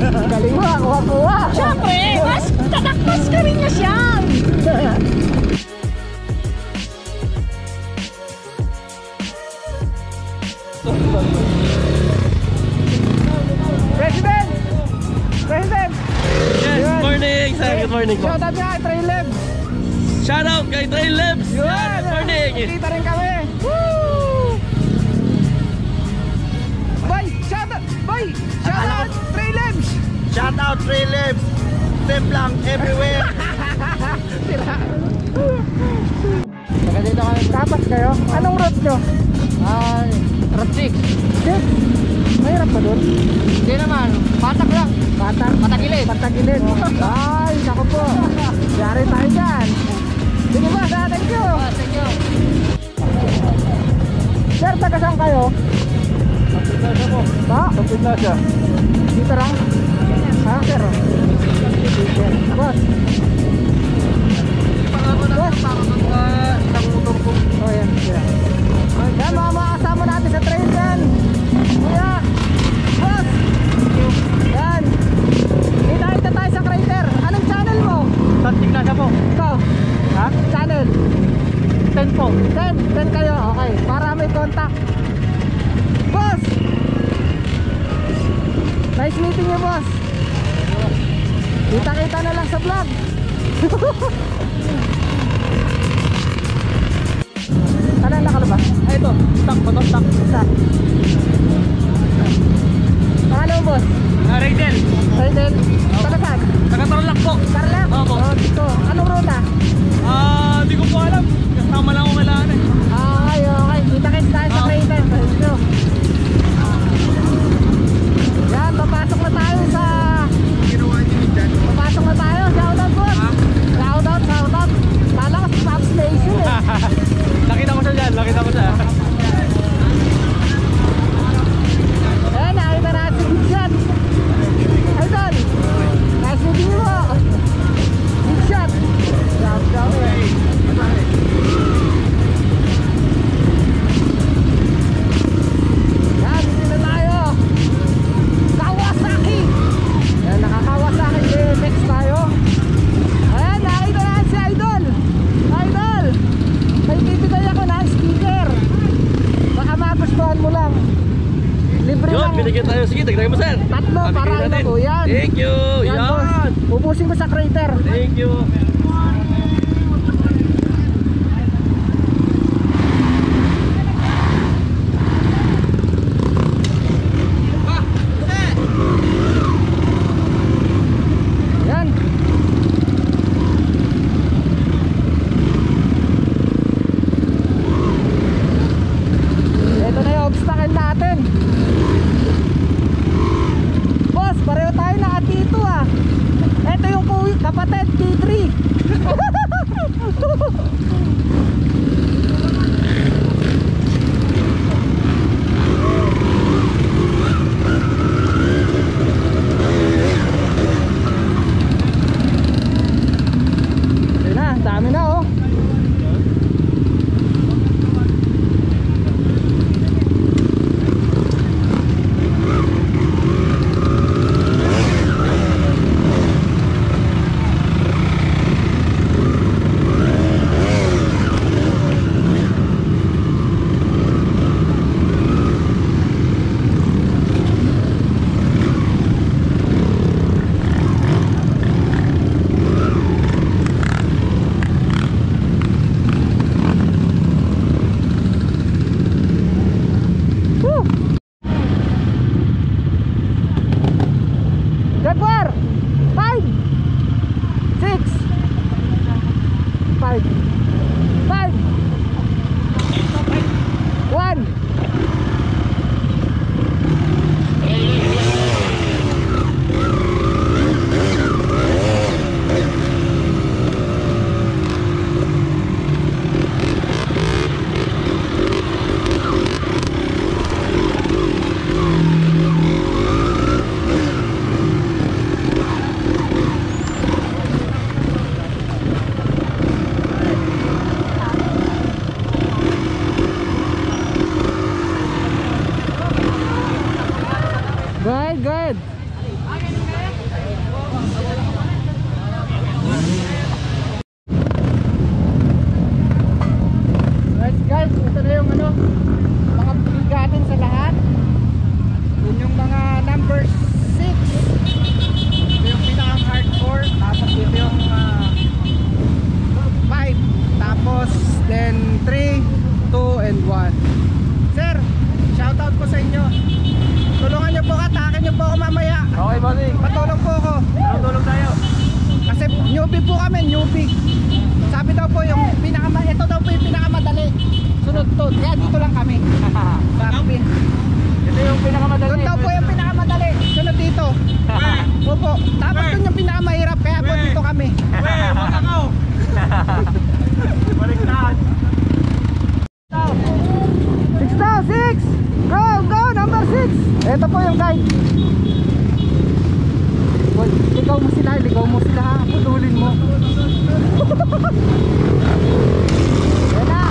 Galing mo, kuha-kuha. Siyempre, mas tatakmas ka rin niya siyang. President! President! Yes, good morning sir, good morning po. Shout out nga, Trail Labs! Shout out kay Trail Labs! Yun! Good morning! Kita rin kami! Woo! Boy! Shout out! Boy! Shout out! Trail Labs! Shout out Trail Labs! Templang everywhere! Taga dito kami. Tapas kayo? Anong route nyo? Road 6. 6? Mahirap ba dun? Hindi naman, patak lang. Patak? Patagilid. Patagilid. Ay, naku po. Yari tayo dyan. Sige ba, thank you. Thank you. Sir, taga saan kayo? Pagpitlasya po. Ha? Pagpitlasya. Dito lang? Ha, sir? Boss. Boss. Isang motor ko. Oh, yan. Yan, mga kasama natin sa train yan. Kuya. Boss. Yan. Kita tayo sa crater. Anong channel mo? Pagpitlasya po. Ikaw? Ha? Channel? 10 po. 10 kayo, okay. Para may contact. Boss! Nice meeting you, boss. Kita-kita na lang sa vlog. Ano ang nakalabas? Ay ito, stock po to, stock. Isa. Pangalan mo, boss? Raydel. Raydel? Taga saan? Taga-Tarlac po. Tarlac? Opo. Oh, dito. Anong ruta? Hindi ko po alam. Kasama lang ako malaan eh. Okay, okay. Kita-kita tayo sa crater. Dito. Yan, papasok na tayo sa... Papasok na tayo. Shoutout, boss. Shoutout. Kala ko sa Pop Station eh. Nakita ko siya dyan, nakita ko siya. Ayan, nakita natin si Big Shot. Idol, nice meeting you po. Big Shot. Job. Yan, dito na tayo. Kawasaki. Yan, naka-Kawasaki BMX tayo. Ayan, nakita natin si Idol. Idol, may bibigay ako na sticker. Baka magustuhan mo lang. Libre Yun, lang. binigyan tayo. Sige, dagdagan mo sir. Tatlo para Bigyan natin. ito. Yan. Thank you. Yan, boss. Yan. Ubusin ko sa crater. Thank you. Yan. Ito na yung obstacle natin. Boss, pareho tayo nakatito ah. Ito yung kapatid T3. Ayun na, dami na oh. Jaguar 5 6 5 5 1 Good. Okay, bossing. Patulong po ako. Tulong tayo. Kasi newbie po kami, newbie. Sabi daw po yung ito daw po yung pinakamadali. Sunod to. Kaya dito lang kami. Sabi. Ito yung pinakamadali. Doon daw po yung pinakamadali. Sunod dito. Opo. Tapos doon yung pinakamahirap. Kaya po dito kami. Weh, wag ako. Baliktad. 6 daw, 6! Go, go, number 6! Ito po yung guide. Boy, ligaw mo sila ha. Putulin mo. Yan na.